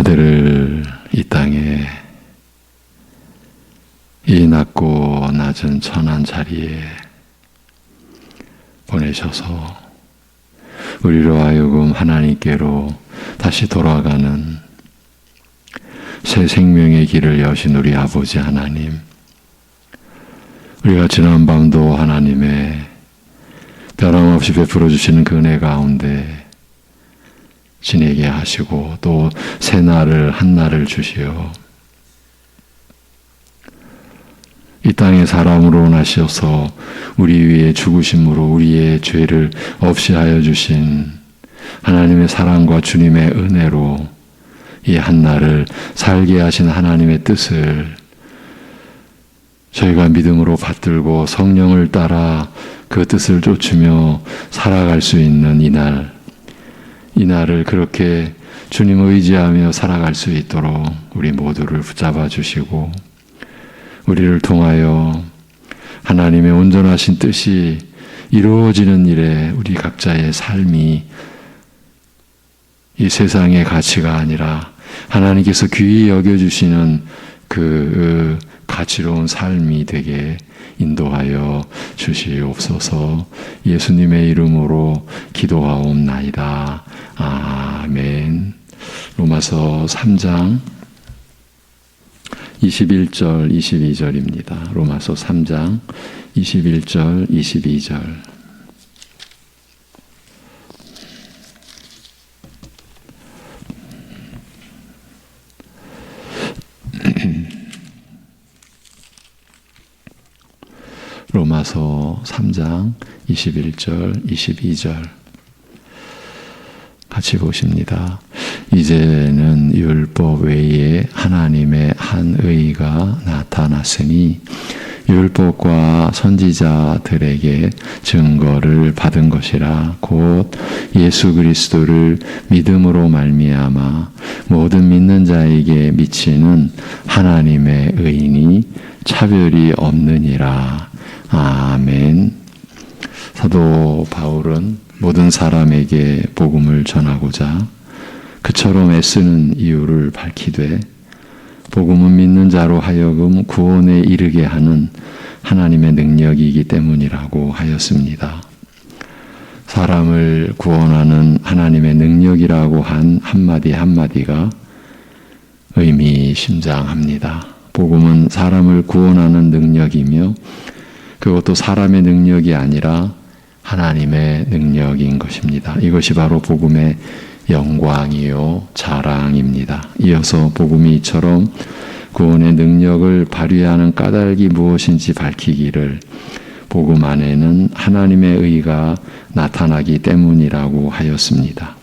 아들을 이 땅에 이 낮고 낮은 천한 자리에 보내셔서 우리로 하여금 하나님께로 다시 돌아가는 새 생명의 길을 여신 우리 아버지 하나님, 우리가 지난 밤도 하나님의 변함없이 베풀어 주시는 그 은혜 가운데 지내게 하시고 또 새 날을 한 날을 주시어 이 땅에 사람으로 나셔서 우리 위에 죽으심으로 우리의 죄를 없이 하여 주신 하나님의 사랑과 주님의 은혜로 이 한날을 살게 하신 하나님의 뜻을 저희가 믿음으로 받들고 성령을 따라 그 뜻을 쫓으며 살아갈 수 있는 이 날을 그렇게 주님을 의지하며 살아갈 수 있도록 우리 모두를 붙잡아 주시고 우리를 통하여 하나님의 온전하신 뜻이 이루어지는 일에 우리 각자의 삶이 이 세상의 가치가 아니라 하나님께서 귀히 여겨주시는 그 가치로운 삶이 되게 인도하여 주시옵소서. 예수님의 이름으로 기도하옵나이다. 아멘. 로마서 3장 21절 22절입니다. 로마서 3장 21절 22절. 로마서 3장 21절 22절 같이 보십니다. 이제는 율법 외에 하나님의 한 의가 나타났으니 율법과 선지자들에게 증거를 받은 것이라. 곧 예수 그리스도를 믿음으로 말미암아 모든 믿는 자에게 미치는 하나님의 의인이 차별이 없느니라. 아멘. 사도 바울은 모든 사람에게 복음을 전하고자 그처럼 애쓰는 이유를 밝히되 복음은 믿는 자로 하여금 구원에 이르게 하는 하나님의 능력이기 때문이라고 하였습니다. 사람을 구원하는 하나님의 능력이라고 한 한마디 한마디가 의미심장합니다. 복음은 사람을 구원하는 능력이며 그것도 사람의 능력이 아니라 하나님의 능력인 것입니다. 이것이 바로 복음의 영광이요 자랑입니다. 이어서 복음이 이처럼 구원의 능력을 발휘하는 까닭이 무엇인지 밝히기를 복음 안에는 하나님의 의가 나타나기 때문이라고 하였습니다.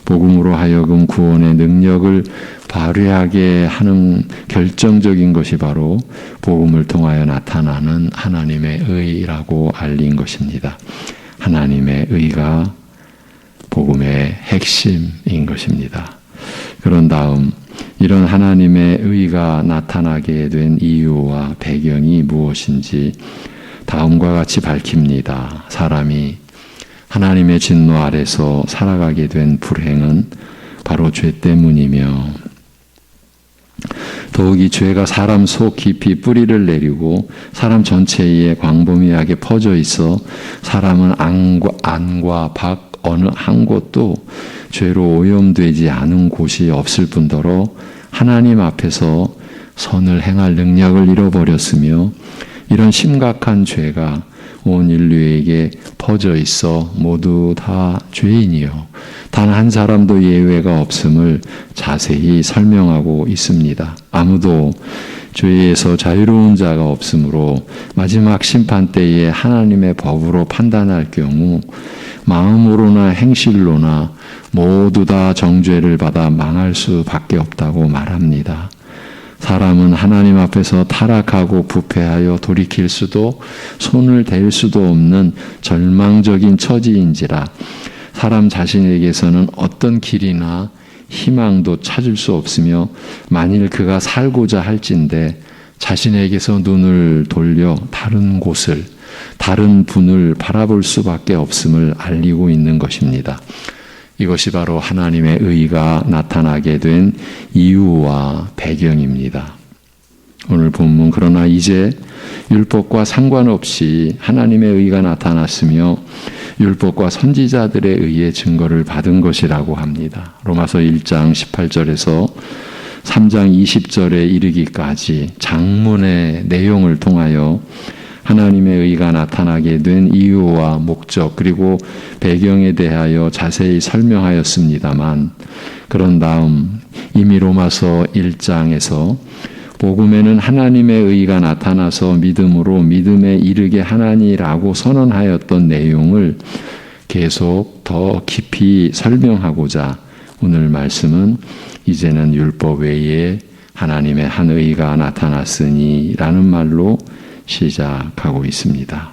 복음으로 하여금 구원의 능력을 발휘하게 하는 결정적인 것이 바로 복음을 통하여 나타나는 하나님의 의라고 알린 것입니다. 하나님의 의가 복음의 핵심인 것입니다. 그런 다음 이런 하나님의 의가 나타나게 된 이유와 배경이 무엇인지 다음과 같이 밝힙니다. 사람이 하나님의 진노 아래서 살아가게 된 불행은 바로 죄 때문이며 더욱이 죄가 사람 속 깊이 뿌리를 내리고 사람 전체에 광범위하게 퍼져 있어 사람은 안과 밖 어느 한 곳도 죄로 오염되지 않은 곳이 없을 뿐더러 하나님 앞에서 선을 행할 능력을 잃어버렸으며 이런 심각한 죄가 온 인류에게 퍼져 있어 모두 다 죄인이요 단 한 사람도 예외가 없음을 자세히 설명하고 있습니다. 아무도 죄에서 자유로운 자가 없으므로 마지막 심판 때에 하나님의 법으로 판단할 경우 마음으로나 행실로나 모두 다 정죄를 받아 망할 수밖에 없다고 말합니다. 사람은 하나님 앞에서 타락하고 부패하여 돌이킬 수도 손을 댈 수도 없는 절망적인 처지인지라 사람 자신에게서는 어떤 길이나 희망도 찾을 수 없으며 만일 그가 살고자 할진대 자신에게서 눈을 돌려 다른 곳을 다른 분을 바라볼 수밖에 없음을 알리고 있는 것입니다. 이것이 바로 하나님의 의가 나타나게 된 이유와 배경입니다. 오늘 본문 그러나 이제 율법과 상관없이 하나님의 의가 나타났으며 율법과 선지자들에 의해 증거를 받은 것이라고 합니다. 로마서 1장 18절에서 3장 20절에 이르기까지 장문의 내용을 통하여 하나님의 의가 나타나게 된 이유와 목적 그리고 배경에 대하여 자세히 설명하였습니다만 그런 다음 이미 로마서 1장에서 복음에는 하나님의 의가 나타나서 믿음으로 믿음에 이르게 하나니라고 선언하였던 내용을 계속 더 깊이 설명하고자 오늘 말씀은 이제는 율법 외에 하나님의 한 의가 나타났으니 라는 말로 시작하고 있습니다.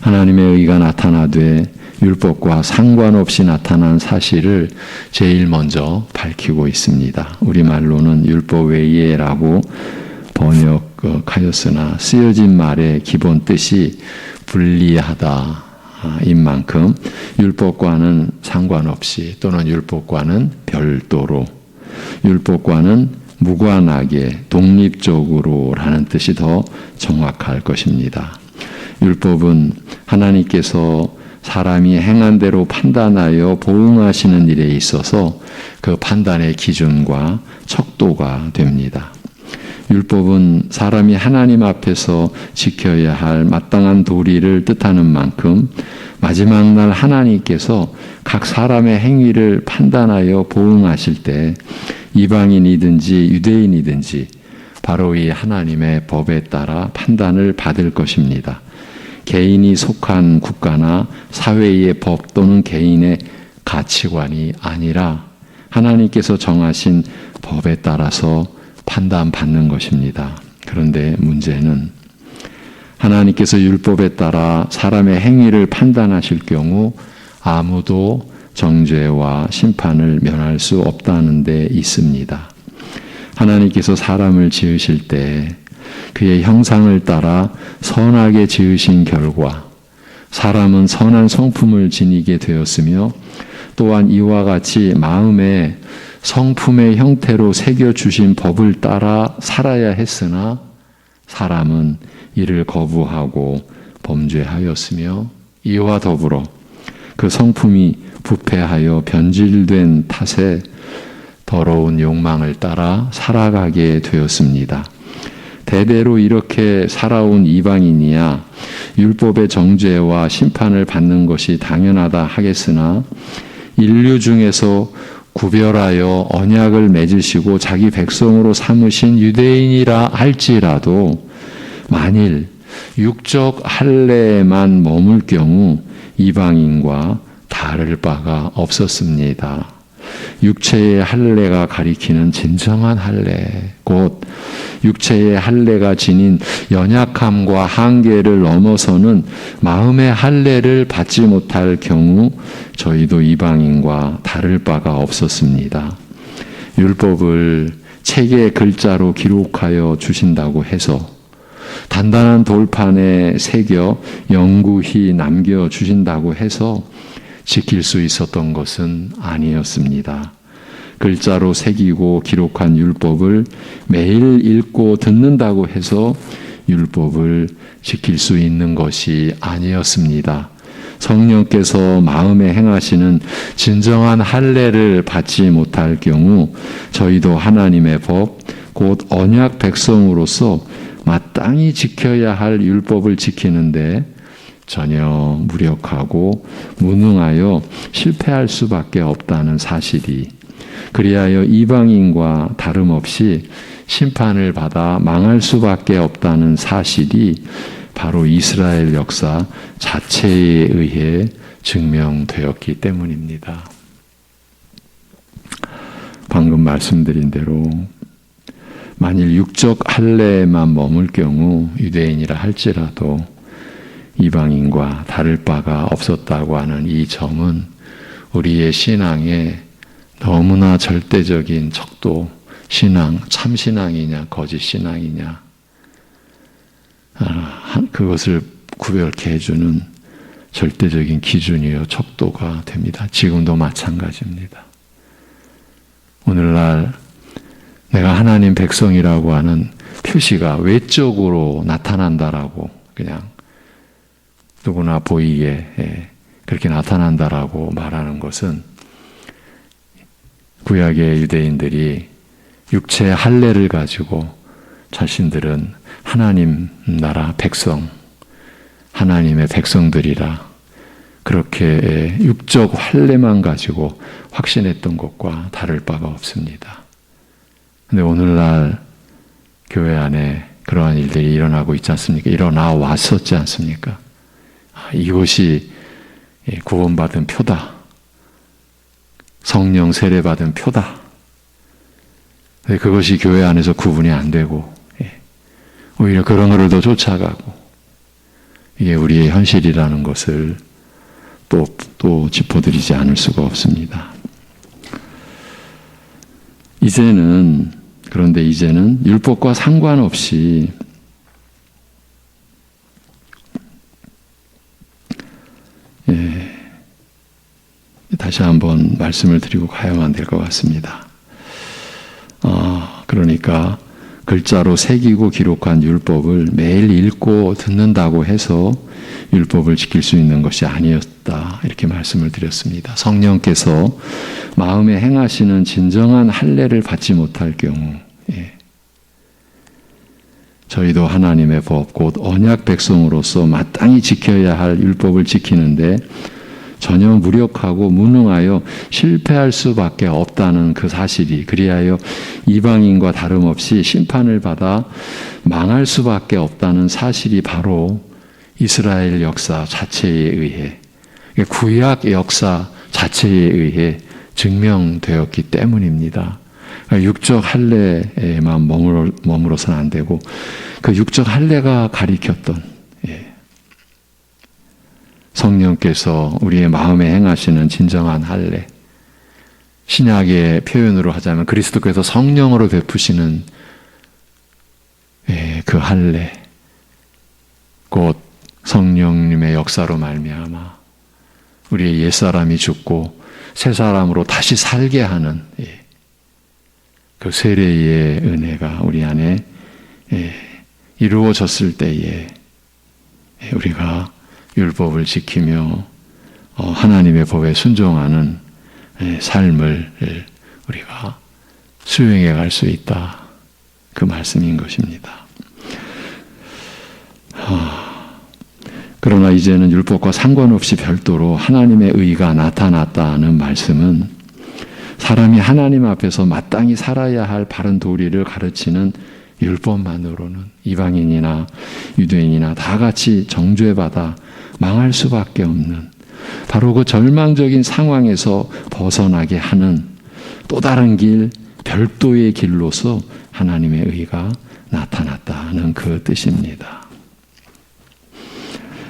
하나님의 의가 나타나되 율법과 상관없이 나타난 사실을 제일 먼저 밝히고 있습니다. 우리말로는 율법 외에라고 번역하였으나 쓰여진 말의 기본 뜻이 불리하다 인 만큼 율법과는 상관없이 또는 율법과는 별도로 율법과는 무관하게 독립적으로 라는 뜻이 더 정확할 것입니다. 율법은 하나님께서 사람이 행한 대로 판단하여 보응하시는 일에 있어서 그 판단의 기준과 척도가 됩니다. 율법은 사람이 하나님 앞에서 지켜야 할 마땅한 도리를 뜻하는 만큼 마지막 날 하나님께서 각 사람의 행위를 판단하여 보응하실 때 이방인이든지 유대인이든지 바로 이 하나님의 법에 따라 판단을 받을 것입니다. 개인이 속한 국가나 사회의 법 또는 개인의 가치관이 아니라 하나님께서 정하신 법에 따라서 판단받는 것입니다. 그런데 문제는 하나님께서 율법에 따라 사람의 행위를 판단하실 경우 아무도 정죄와 심판을 면할 수 없다는 데 있습니다. 하나님께서 사람을 지으실 때 그의 형상을 따라 선하게 지으신 결과 사람은 선한 성품을 지니게 되었으며 또한 이와 같이 마음에 성품의 형태로 새겨주신 법을 따라 살아야 했으나 사람은 이를 거부하고 범죄하였으며 이와 더불어 그 성품이 부패하여 변질된 탓에 더러운 욕망을 따라 살아가게 되었습니다. 대대로 이렇게 살아온 이방인이야 율법의 정죄와 심판을 받는 것이 당연하다 하겠으나 인류 중에서 구별하여 언약을 맺으시고 자기 백성으로 삼으신 유대인이라 할지라도 만일 육적 할례에만 머물 경우 이방인과 다를 바가 없었습니다. 육체의 할례가 가리키는 진정한 할례, 곧 육체의 할례가 지닌 연약함과 한계를 넘어서는 마음의 할례를 받지 못할 경우 저희도 이방인과 다를 바가 없었습니다. 율법을 책의 글자로 기록하여 주신다고 해서 단단한 돌판에 새겨 영구히 남겨주신다고 해서 지킬 수 있었던 것은 아니었습니다. 글자로 새기고 기록한 율법을 매일 읽고 듣는다고 해서 율법을 지킬 수 있는 것이 아니었습니다. 성령께서 마음에 행하시는 진정한 할례를 받지 못할 경우 저희도 하나님의 법, 곧 언약 백성으로서 마땅히 지켜야 할 율법을 지키는데 전혀 무력하고 무능하여 실패할 수밖에 없다는 사실이 그리하여 이방인과 다름없이 심판을 받아 망할 수밖에 없다는 사실이 바로 이스라엘 역사 자체에 의해 증명되었기 때문입니다. 방금 말씀드린 대로 만일 육적 할례에만 머물 경우 유대인이라 할지라도 이방인과 다를 바가 없었다고 하는 이 점은 우리의 신앙의 너무나 절대적인 척도, 신앙, 참신앙이냐 거짓 신앙이냐 그것을 구별케 해주는 절대적인 기준이요 척도가 됩니다. 지금도 마찬가지입니다. 오늘날 내가 하나님 백성이라고 하는 표시가 외적으로 나타난다라고 그냥 누구나 보이게 그렇게 나타난다라고 말하는 것은 구약의 유대인들이 육체의 할례를 가지고 자신들은 하나님 나라 백성, 하나님의 백성들이라 그렇게 육적 할례만 가지고 확신했던 것과 다를 바가 없습니다. 그런데 오늘날 교회 안에 그러한 일들이 일어나고 있지 않습니까? 일어나 왔었지 않습니까? 이것이 구원받은 표다. 성령 세례받은 표다. 그것이 교회 안에서 구분이 안 되고 오히려 그런 것을 더 쫓아가고 이게 우리의 현실이라는 것을 또 짚어드리지 않을 수가 없습니다. 그런데 이제는 율법과 상관없이 다시 한번 말씀을 드리고 가야만 될 것 같습니다. 그러니까 글자로 새기고 기록한 율법을 매일 읽고 듣는다고 해서 율법을 지킬 수 있는 것이 아니었다. 이렇게 말씀을 드렸습니다. 성령께서 마음에 행하시는 진정한 할례를 받지 못할 경우 저희도 하나님의 법, 곧 언약 백성으로서 마땅히 지켜야 할 율법을 지키는데 전혀 무력하고 무능하여 실패할 수밖에 없다는 그 사실이 그리하여 이방인과 다름없이 심판을 받아 망할 수밖에 없다는 사실이 바로 이스라엘 역사 자체에 의해 구약 역사 자체에 의해 증명되었기 때문입니다. 육적 할례에만 머물러서는 안 되고 그 육적 할례가 가리켰던 성령께서 우리의 마음에 행하시는 진정한 할례, 신약의 표현으로 하자면 그리스도께서 성령으로 베푸시는 그 할례, 곧 성령님의 역사로 말미암아 우리의 옛사람이 죽고 새 사람으로 다시 살게 하는 그 세례의 은혜가 우리 안에 이루어졌을 때에 우리가 율법을 지키며 하나님의 법에 순종하는 삶을 우리가 수행해 갈 수 있다. 그 말씀인 것입니다. 그러나 이제는 율법과 상관없이 별도로 하나님의 의가 나타났다는 말씀은 사람이 하나님 앞에서 마땅히 살아야 할 바른 도리를 가르치는 율법만으로는 이방인이나 유대인이나 다 같이 정죄받아 망할 수밖에 없는 바로 그 절망적인 상황에서 벗어나게 하는 또 다른 길, 별도의 길로서 하나님의 의가 나타났다는 그 뜻입니다.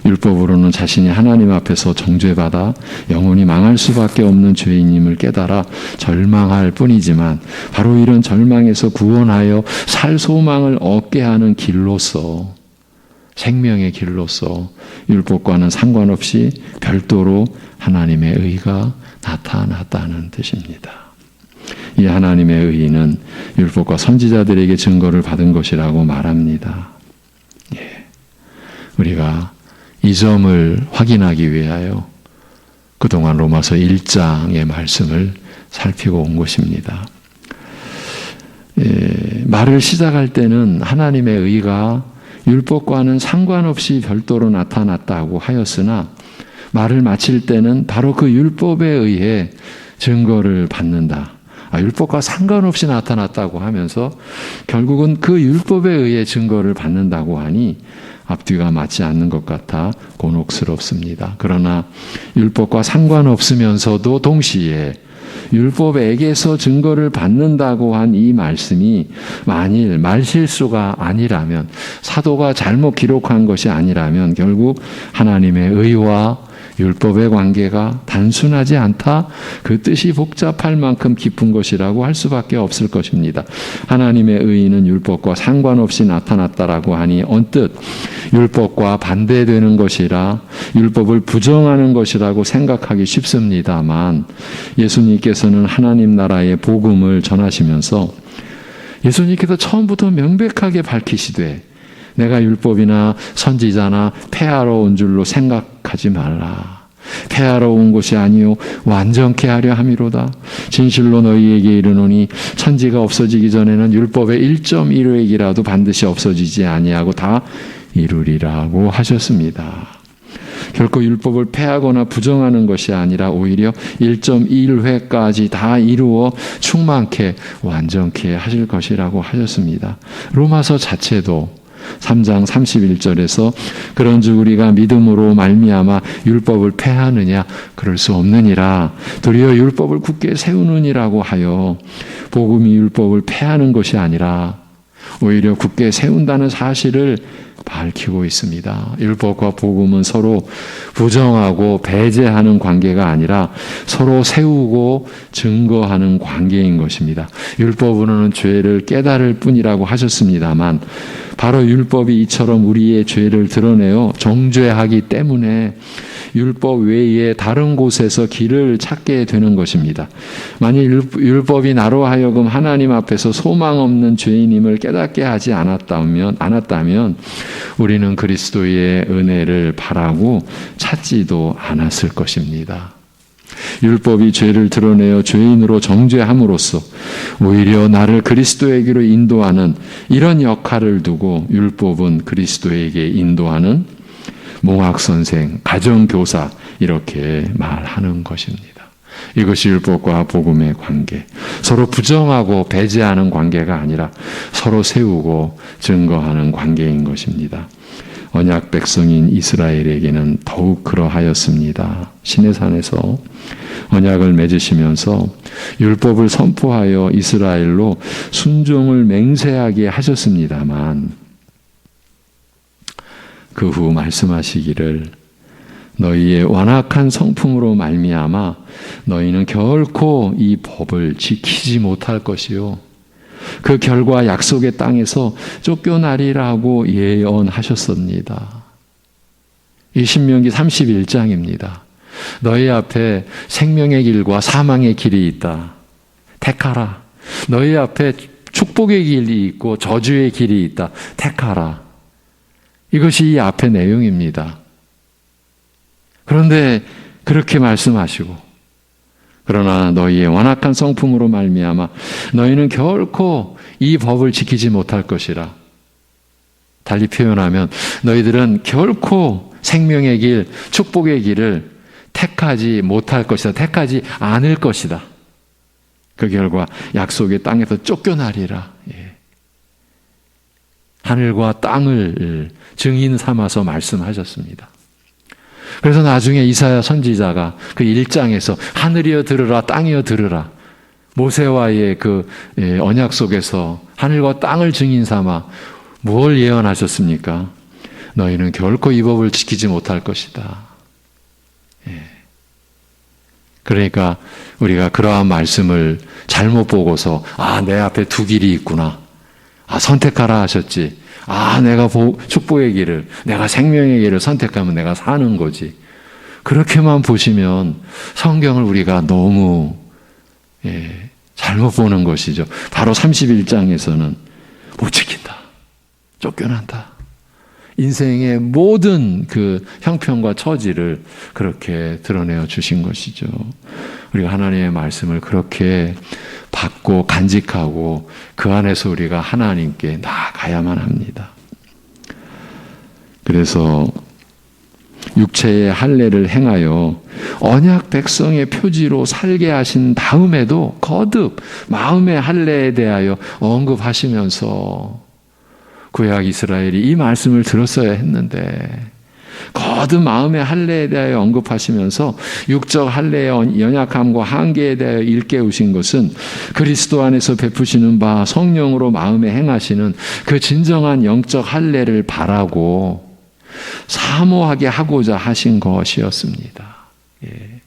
율법으로는 자신이 하나님 앞에서 정죄받아 영원히 망할 수밖에 없는 죄인임을 깨달아 절망할 뿐이지만 바로 이런 절망에서 구원하여 살 소망을 얻게 하는 길로서 생명의 길로서 율법과는 상관없이 별도로 하나님의 의가 나타났다는 뜻입니다. 이 하나님의 의는 율법과 선지자들에게 증거를 받은 것이라고 말합니다. 우리가 이 점을 확인하기 위하여 그동안 로마서 1장의 말씀을 살피고 온 것입니다. 말을 시작할 때는 하나님의 의가 율법과는 상관없이 별도로 나타났다고 하였으나 말을 마칠 때는 바로 그 율법에 의해 증거를 받는다. 율법과 상관없이 나타났다고 하면서 결국은 그 율법에 의해 증거를 받는다고 하니 앞뒤가 맞지 않는 것 같아 곤혹스럽습니다. 그러나 율법과 상관없으면서도 동시에 율법에게서 증거를 받는다고 한 이 말씀이 만일 말실수가 아니라면 사도가 잘못 기록한 것이 아니라면 결국 하나님의 의와 율법의 관계가 단순하지 않다. 그 뜻이 복잡할 만큼 깊은 것이라고 할 수밖에 없을 것입니다. 하나님의 의의는 율법과 상관없이 나타났다라고 하니 언뜻 율법과 반대되는 것이라 율법을 부정하는 것이라고 생각하기 쉽습니다만 예수님께서는 하나님 나라의 복음을 전하시면서 예수님께서 처음부터 명백하게 밝히시되 내가 율법이나 선지자나 폐하러 온 줄로 생각하지 말라. 폐하러 온 것이 아니요 완전케 하려 함이로다. 진실로 너희에게 이르노니 천지가 없어지기 전에는 율법의 1.1획이라도 반드시 없어지지 아니하고 다 이루리라고 하셨습니다. 결코 율법을 폐하거나 부정하는 것이 아니라 오히려 1.1회까지 다 이루어 충만케 완전케 하실 것이라고 하셨습니다. 로마서 자체도 3장 31절에서 그런즉 우리가 믿음으로 말미암아 율법을 폐하느냐 그럴 수 없느니라 도리어 율법을 굳게 세우느니라고 하여 복음이 율법을 폐하는 것이 아니라 오히려 굳게 세운다는 사실을 밝히고 있습니다. 율법과 복음은 서로 부정하고 배제하는 관계가 아니라 서로 세우고 증거하는 관계인 것입니다. 율법으로는 죄를 깨달을 뿐이라고 하셨습니다만 바로 율법이 이처럼 우리의 죄를 드러내어 정죄하기 때문에 율법 외에 다른 곳에서 길을 찾게 되는 것입니다. 만일 율법이 나로 하여금 하나님 앞에서 소망 없는 죄인임을 깨닫게 하지 않았다면 우리는 그리스도의 은혜를 바라고 찾지도 않았을 것입니다. 율법이 죄를 드러내어 죄인으로 정죄함으로써 오히려 나를 그리스도에게로 인도하는 이런 역할을 두고 율법은 그리스도에게 인도하는 몽학선생, 가정교사 이렇게 말하는 것입니다. 이것이 율법과 복음의 관계, 서로 부정하고 배제하는 관계가 아니라 서로 세우고 증거하는 관계인 것입니다. 언약 백성인 이스라엘에게는 더욱 그러하였습니다. 시내산에서 언약을 맺으시면서 율법을 선포하여 이스라엘로 순종을 맹세하게 하셨습니다만 그 후 말씀하시기를 너희의 완악한 성품으로 말미암아 너희는 결코 이 법을 지키지 못할 것이요 그 결과 약속의 땅에서 쫓겨나리라고 예언하셨습니다. 이 신명기 31장입니다. 너희 앞에 생명의 길과 사망의 길이 있다. 택하라. 너희 앞에 축복의 길이 있고 저주의 길이 있다. 택하라. 이것이 이 앞의 내용입니다. 그런데 그렇게 말씀하시고 그러나 너희의 완악한 성품으로 말미암아 너희는 결코 이 법을 지키지 못할 것이라. 달리 표현하면 너희들은 결코 생명의 길, 축복의 길을 택하지 못할 것이다. 택하지 않을 것이다. 그 결과 약속의 땅에서 쫓겨나리라. 하늘과 땅을 증인 삼아서 말씀하셨습니다. 그래서 나중에 이사야 선지자가 그 1장에서 하늘이여 들으라 땅이여 들으라 모세와의 그 언약 속에서 하늘과 땅을 증인 삼아 뭘 예언하셨습니까? 너희는 결코 이 법을 지키지 못할 것이다. 그러니까 우리가 그러한 말씀을 잘못 보고서 내 앞에 두 길이 있구나. 선택하라 하셨지. 내가 축복의 길을, 내가 생명의 길을 선택하면 내가 사는 거지. 그렇게만 보시면 성경을 우리가 너무 잘못 보는 것이죠. 바로 31장에서는 못 지킨다. 쫓겨난다. 인생의 모든 그 형편과 처지를 그렇게 드러내어 주신 것이죠. 우리가 하나님의 말씀을 그렇게 받고 간직하고 그 안에서 우리가 하나님께 나아가야만 합니다. 그래서 육체의 할례를 행하여 언약 백성의 표지로 살게 하신 다음에도 거듭 마음의 할례에 대하여 언급하시면서 구약 이스라엘이 이 말씀을 들었어야 했는데 거듭 마음의 할례에 대하여 언급하시면서 육적 할례의 연약함과 한계에 대하여 일깨우신 것은 그리스도 안에서 베푸시는 바 성령으로 마음에 행하시는 그 진정한 영적 할례를 바라고 사모하게 하고자 하신 것이었습니다. 예.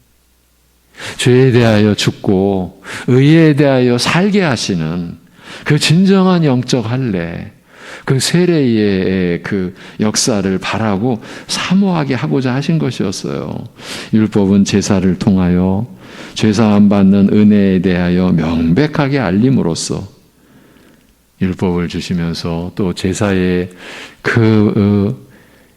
죄에 대하여 죽고 의에 대하여 살게 하시는 그 진정한 영적 할례, 그 세례의 그 역사를 바라고 사모하게 하고자 하신 것이었어요. 율법은 제사를 통하여 죄사함 받는 은혜에 대하여 명백하게 알림으로써 율법을 주시면서 또 제사의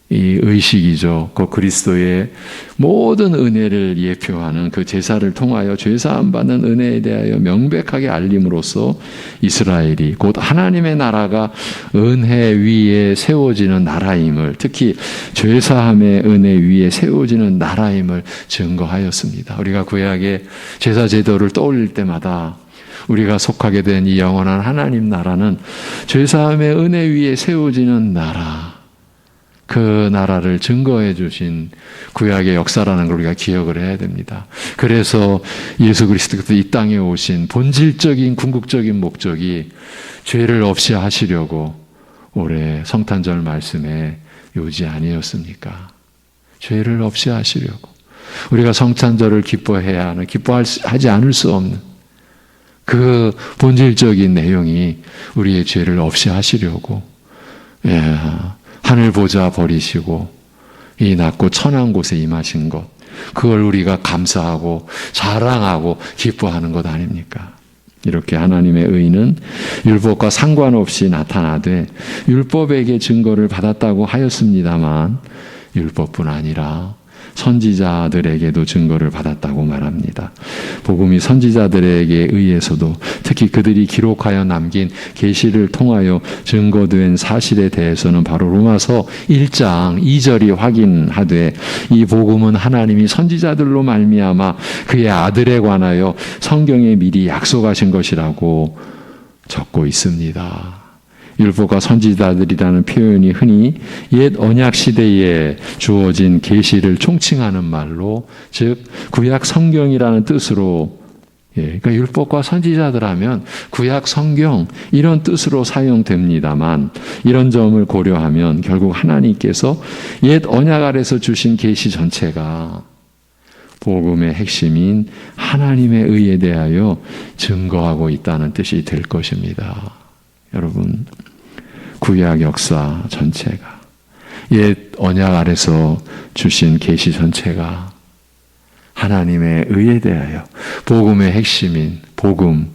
이 의식이죠. 그 그리스도의 모든 은혜를 예표하는 그 제사를 통하여 죄사함 받는 은혜에 대하여 명백하게 알림으로써 이스라엘이 곧 하나님의 나라가 은혜 위에 세워지는 나라임을, 특히 죄사함의 은혜 위에 세워지는 나라임을 증거하였습니다. 우리가 구약의 제사 제도를 떠올릴 때마다 우리가 속하게 된 이 영원한 하나님 나라는 죄사함의 은혜 위에 세워지는 나라, 그 나라를 증거해 주신 구약의 역사라는 걸 우리가 기억을 해야 됩니다. 그래서 예수 그리스도께서 이 땅에 오신 본질적인 궁극적인 목적이 죄를 없이 하시려고 올해 성탄절 말씀에 요지 아니었습니까? 죄를 없이 하시려고. 우리가 성탄절을 기뻐해야 하는, 기뻐하지 않을 수 없는 그 본질적인 내용이 우리의 죄를 없이 하시려고, 하늘 보좌 버리시고 이 낮고 천한 곳에 임하신 것, 그걸 우리가 감사하고 자랑하고 기뻐하는 것 아닙니까? 이렇게 하나님의 의는 율법과 상관없이 나타나되 율법에게 증거를 받았다고 하였습니다만 율법뿐 아니라 선지자들에게도 증거를 받았다고 말합니다. 복음이 선지자들에게 의해서도 특히 그들이 기록하여 남긴 계시를 통하여 증거된 사실에 대해서는 바로 로마서 1장 2절이 확인하되 이 복음은 하나님이 선지자들로 말미암아 그의 아들에 관하여 성경에 미리 약속하신 것이라고 적고 있습니다. 율법과 선지자들이라는 표현이 흔히 옛 언약 시대에 주어진 계시를 총칭하는 말로, 즉 구약 성경이라는 뜻으로, 그러니까 율법과 선지자들 하면 구약 성경 이런 뜻으로 사용됩니다만, 이런 점을 고려하면 결국 하나님께서 옛 언약 아래서 주신 계시 전체가 복음의 핵심인 하나님의 의에 대하여 증거하고 있다는 뜻이 될 것입니다. 여러분, 구약 역사 전체가, 옛 언약 아래서 주신 계시 전체가 하나님의 의에 대하여 복음의 핵심인 복음,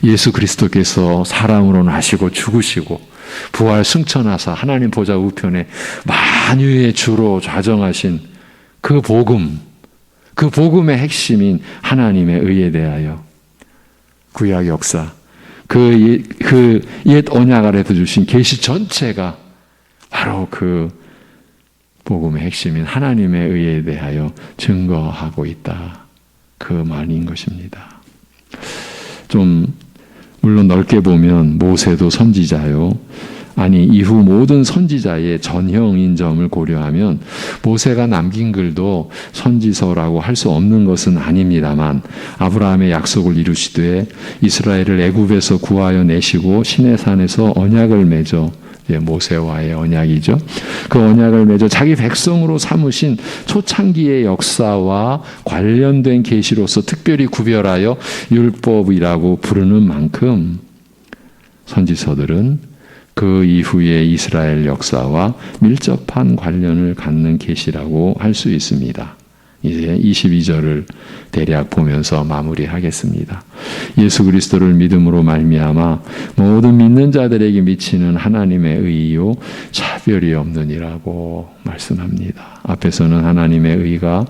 예수 그리스도께서 사람으로 나시고 죽으시고 부활 승천하사 하나님 보좌 우편에 만유의 주로 좌정하신 그 복음, 그 복음의 핵심인 하나님의 의에 대하여 구약 역사, 그 옛 언약 아래서 주신 계시 전체가 바로 그 복음의 핵심인 하나님의 의에 대하여 증거하고 있다, 그 말인 것입니다. 좀 물론 넓게 보면 모세도 선지자요, 아니 이후 모든 선지자의 전형인 점을 고려하면 모세가 남긴 글도 선지서라고 할 수 없는 것은 아닙니다만, 아브라함의 약속을 이루시되 이스라엘을 애굽에서 구하여 내시고 시내산에서 언약을 맺어, 모세와의 언약이죠. 그 언약을 맺어 자기 백성으로 삼으신 초창기의 역사와 관련된 계시로서 특별히 구별하여 율법이라고 부르는 만큼 선지서들은 그 이후의 이스라엘 역사와 밀접한 관련을 갖는 계시라고 할 수 있습니다. 이제 22절을 대략 보면서 마무리하겠습니다. 예수 그리스도를 믿음으로 말미암아 모든 믿는 자들에게 미치는 하나님의 의요 차별이 없느니라고 말씀합니다. 앞에서는 하나님의 의가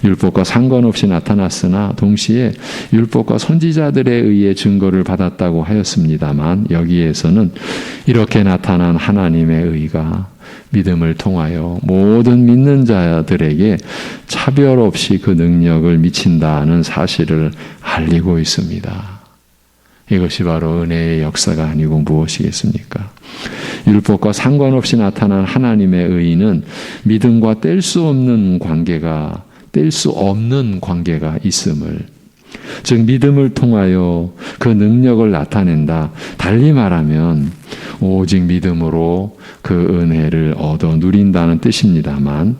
율법과 상관없이 나타났으나 동시에 율법과 선지자들에 의해 증거를 받았다고 하였습니다만, 여기에서는 이렇게 나타난 하나님의 의가 믿음을 통하여 모든 믿는 자들에게 차별 없이 그 능력을 미친다는 사실을 알리고 있습니다. 이것이 바로 은혜의 역사가 아니고 무엇이겠습니까? 율법과 상관없이 나타난 하나님의 의는 믿음과 뗄 수 없는 관계가 있음을, 즉 믿음을 통하여 그 능력을 나타낸다. 달리 말하면 오직 믿음으로 그 은혜를 얻어 누린다는 뜻입니다만,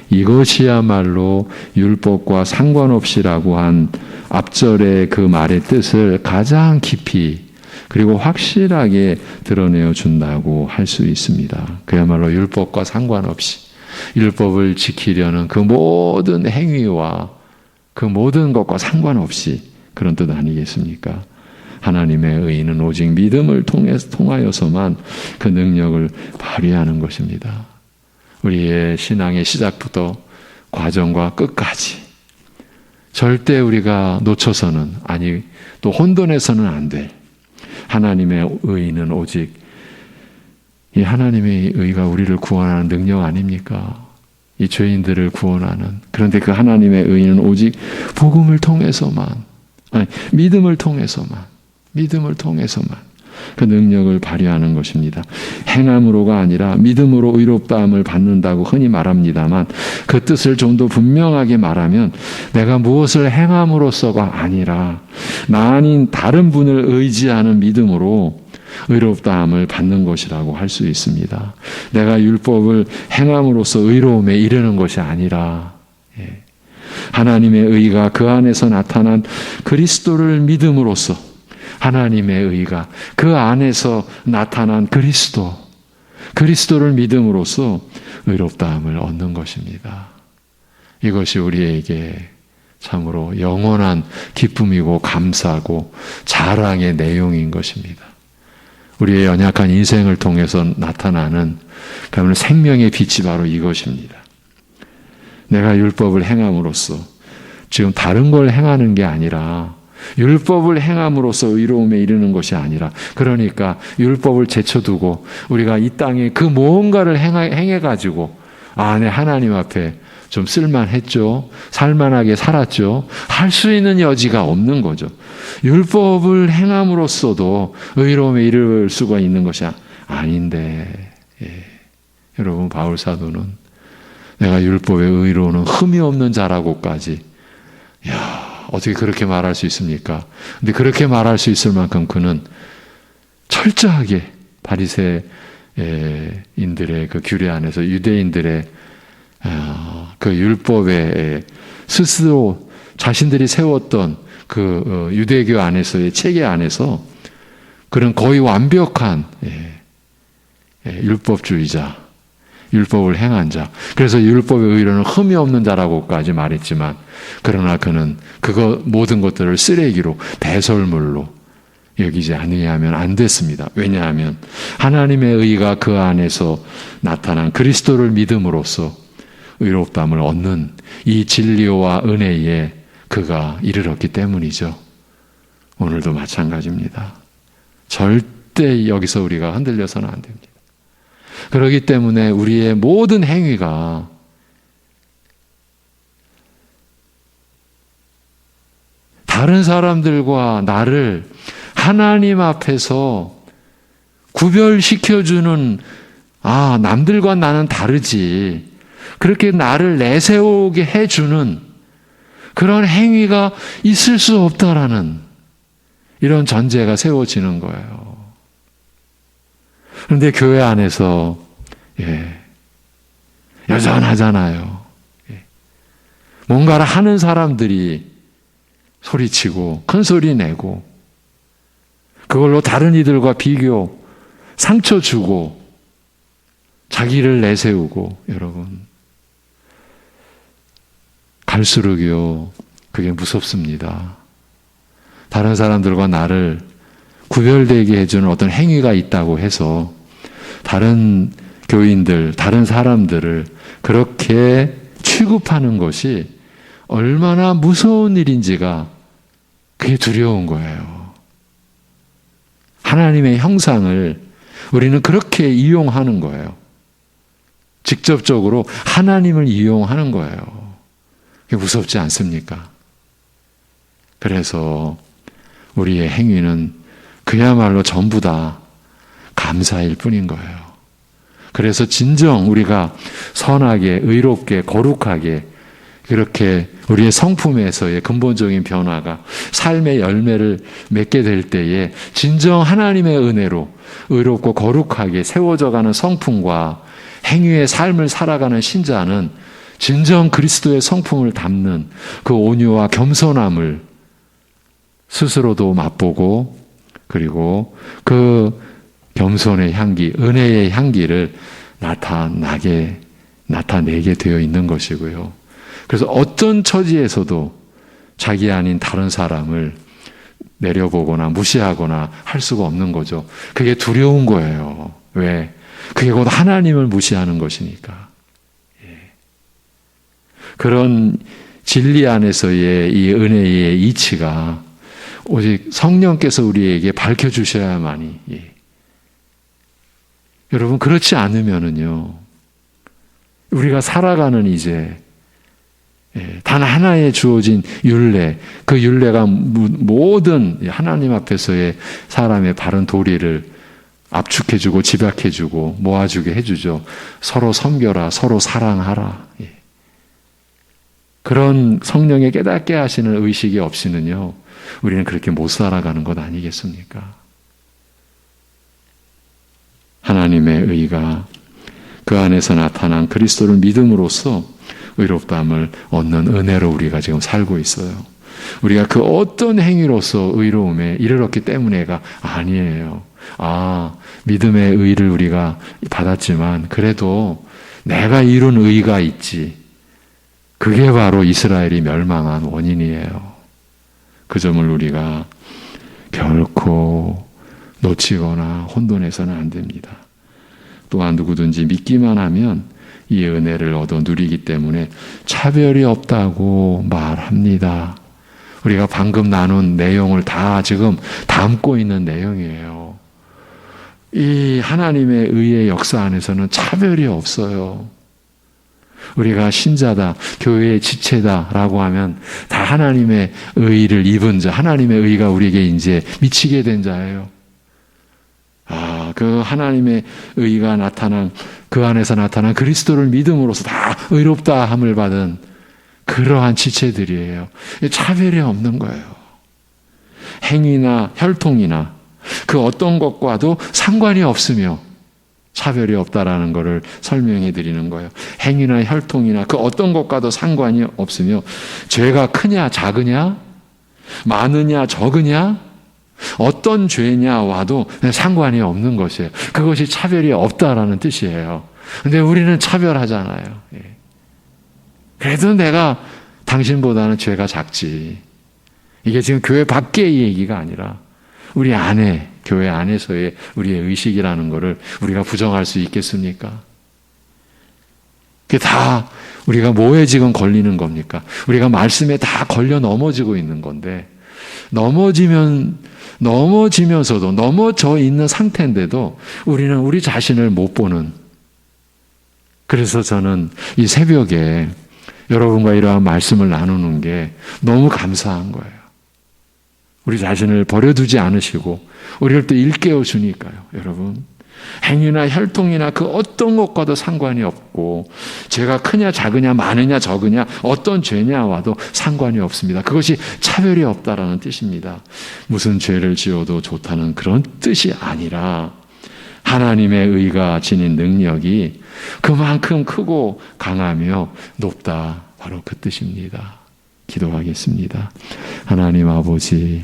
이것이야말로 율법과 상관없이라고 한 앞절의 그 말의 뜻을 가장 깊이 그리고 확실하게 드러내어 준다고 할 수 있습니다. 그야말로 율법과 상관없이 율법을 지키려는 그 모든 행위와 그 모든 것과 상관없이 그런 뜻 아니겠습니까? 하나님의 의는 오직 믿음을 통하여서만 그 능력을 발휘하는 것입니다. 우리의 신앙의 시작부터 과정과 끝까지 절대 우리가 놓쳐서는, 아니 또 혼돈해서는 안 돼. 하나님의 의는 오직 이 하나님의 의가 우리를 구원하는 능력 아닙니까? 이 죄인들을 구원하는. 그런데 그 하나님의 의는 오직 복음을 통해서만, 아니 믿음을 통해서만 그 능력을 발휘하는 것입니다. 행함으로가 아니라 믿음으로 의롭다함을 받는다고 흔히 말합니다만, 그 뜻을 좀 더 분명하게 말하면 내가 무엇을 행함으로써가 아니라 나 아닌 다른 분을 의지하는 믿음으로 의롭다함을 받는 것이라고 할 수 있습니다. 내가 율법을 행함으로써 의로움에 이르는 것이 아니라 하나님의 의가 그 안에서 나타난 그리스도를 믿음으로써, 하나님의 의가 그 안에서 나타난 그리스도를 믿음으로써 의롭다함을 얻는 것입니다. 이것이 우리에게 참으로 영원한 기쁨이고 감사고 자랑의 내용인 것입니다. 우리의 연약한 인생을 통해서 나타나는 그러면 생명의 빛이 바로 이것입니다. 내가 율법을 행함으로써, 지금 다른 걸 행하는 게 아니라 율법을 행함으로써 의로움에 이르는 것이 아니라, 그러니까 율법을 제쳐두고 우리가 이 땅에 그 무언가를 행해가지고 내 하나님 앞에 좀 쓸만했죠, 살만하게 살았죠, 할 수 있는 여지가 없는 거죠. 율법을 행함으로써도 의로움에 이를 수가 있는 것이 아닌데, 여러분, 바울 사도는 내가 율법에 의로우는 흠이 없는 자라고까지, 어떻게 그렇게 말할 수 있습니까? 근데 그렇게 말할 수 있을 만큼 그는 철저하게 바리새인들의 그 규례 안에서, 유대인들의 그 율법에 스스로 자신들이 세웠던 그 유대교 안에서의 체계 안에서 그런 거의 완벽한 율법주의자, 율법을 행한 자, 그래서 율법의 의로는 흠이 없는 자라고까지 말했지만, 그러나 그는 모든 것들을 쓰레기로, 배설물로 여기지 아니하면 안 됐습니다. 왜냐하면 하나님의 의가 그 안에서 나타난 그리스도를 믿음으로써 의롭다함을 얻는 이 진리와 은혜에 그가 이르렀기 때문이죠. 오늘도 마찬가지입니다. 절대 여기서 우리가 흔들려서는 안 됩니다. 그렇기 때문에 우리의 모든 행위가 다른 사람들과 나를 하나님 앞에서 구별시켜주는, 남들과 나는 다르지, 그렇게 나를 내세우게 해주는 그런 행위가 있을 수 없다라는 이런 전제가 세워지는 거예요. 그런데 교회 안에서 여전하잖아요. 뭔가를 하는 사람들이 소리치고 큰 소리 내고 그걸로 다른 이들과 비교, 상처 주고 자기를 내세우고, 여러분, 갈수록요 그게 무섭습니다. 다른 사람들과 나를 구별되게 해주는 어떤 행위가 있다고 해서 다른 교인들, 다른 사람들을 그렇게 취급하는 것이 얼마나 무서운 일인지가 그게 두려운 거예요. 하나님의 형상을 우리는 그렇게 이용하는 거예요. 직접적으로 하나님을 이용하는 거예요. 그게 무섭지 않습니까? 그래서 우리의 행위는 그야말로 전부 다 감사일 뿐인 거예요. 그래서 진정 우리가 선하게, 의롭게, 거룩하게 그렇게 우리의 성품에서의 근본적인 변화가 삶의 열매를 맺게 될 때에 진정 하나님의 은혜로 의롭고 거룩하게 세워져가는 성품과 행위의 삶을 살아가는 신자는 진정 그리스도의 성품을 담는 그 온유와 겸손함을 스스로도 맛보고, 그리고 그 겸손의 향기, 은혜의 향기를 나타내게 되어 있는 것이고요. 그래서 어떤 처지에서도 자기 아닌 다른 사람을 내려보거나 무시하거나 할 수가 없는 거죠. 그게 두려운 거예요. 왜? 그게 곧 하나님을 무시하는 것이니까. 그런 진리 안에서의 이 은혜의 이치가 오직 성령께서 우리에게 밝혀주셔야만이. 여러분, 그렇지 않으면은요, 우리가 살아가는 이제 단 하나의 주어진 율례, 그 율례가 모든 하나님 앞에서의 사람의 바른 도리를 압축해주고 집약해주고 모아주게 해주죠. 서로 섬겨라, 서로 사랑하라. 그런 성령의 깨닫게 하시는 의식이 없이는요, 우리는 그렇게 못 살아가는 것 아니겠습니까? 하나님의 의가 그 안에서 나타난 그리스도를 믿음으로써 의롭다함을 얻는 은혜로 우리가 지금 살고 있어요. 우리가 그 어떤 행위로서 의로움에 이르렀기 때문에가 아니에요. 믿음의 의를 우리가 받았지만 그래도 내가 이룬 의가 있지. 그게 바로 이스라엘이 멸망한 원인이에요. 그 점을 우리가 결코 놓치거나 혼돈해서는 안 됩니다. 또한 누구든지 믿기만 하면 이 은혜를 얻어 누리기 때문에 차별이 없다고 말합니다. 우리가 방금 나눈 내용을 다 지금 담고 있는 내용이에요. 이 하나님의 의의 역사 안에서는 차별이 없어요. 우리가 신자다, 교회의 지체다라고 하면 다 하나님의 의를 입은 자, 하나님의 의가 우리에게 이제 미치게 된 자예요. 그 하나님의 의가 나타난, 그 안에서 나타난 그리스도를 믿음으로써 다 의롭다 함을 받은 그러한 지체들이에요. 차별이 없는 거예요. 행위나 혈통이나 그 어떤 것과도 상관이 없으며 차별이 없다라는 것을 설명해 드리는 거예요. 행위나 혈통이나 그 어떤 것과도 상관이 없으며 죄가 크냐 작으냐 많으냐 적으냐 어떤 죄냐와도 상관이 없는 것이에요. 그것이 차별이 없다라는 뜻이에요. 근데 우리는 차별하잖아요. 그래도 내가 당신보다는 죄가 작지. 이게 지금 교회 밖의 얘기가 아니라 우리 안에, 교회 안에서의 우리의 의식이라는 것을 우리가 부정할 수 있겠습니까? 그게 다 우리가 뭐에 지금 걸리는 겁니까? 우리가 말씀에 다 걸려 넘어지고 있는 건데, 넘어지면서도 넘어져 있는 상태인데도 우리는 우리 자신을 못 보는. 그래서 저는 이 새벽에 여러분과 이러한 말씀을 나누는 게 너무 감사한 거예요. 우리 자신을 버려두지 않으시고 우리를 또 일깨워 주니까요. 여러분, 행위나 혈통이나 그 어떤 것과도 상관이 없고 죄가 크냐 작으냐 많으냐 적으냐 어떤 죄냐와도 상관이 없습니다. 그것이 차별이 없다라는 뜻입니다. 무슨 죄를 지어도 좋다는 그런 뜻이 아니라 하나님의 의가 지닌 능력이 그만큼 크고 강하며 높다. 바로 그 뜻입니다. 기도하겠습니다. 하나님 아버지,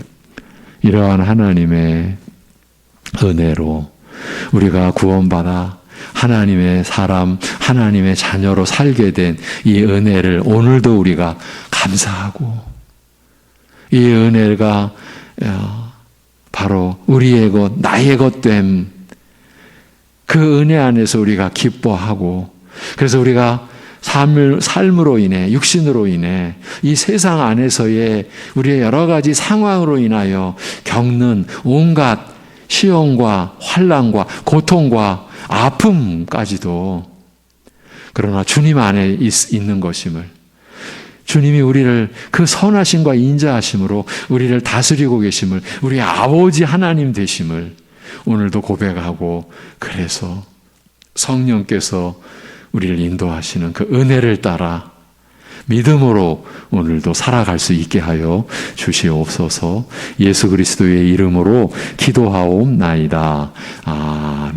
이러한 하나님의 은혜로 우리가 구원받아 하나님의 사람, 하나님의 자녀로 살게 된 이 은혜를 오늘도 우리가 감사하고, 이 은혜가 바로 우리의 것, 나의 것됨, 그 은혜 안에서 우리가 기뻐하고, 그래서 우리가 삶으로 인해, 육신으로 인해 이 세상 안에서의 우리의 여러 가지 상황으로 인하여 겪는 온갖 시험과 환난과 고통과 아픔까지도, 그러나 주님 안에 있는 것임을, 주님이 우리를 그 선하심과 인자하심으로 우리를 다스리고 계심을, 우리 아버지 하나님 되심을 오늘도 고백하고, 그래서 성령께서 우리를 인도하시는 그 은혜를 따라 믿음으로 오늘도 살아갈 수 있게 하여 주시옵소서. 예수 그리스도의 이름으로 기도하옵나이다. 아멘.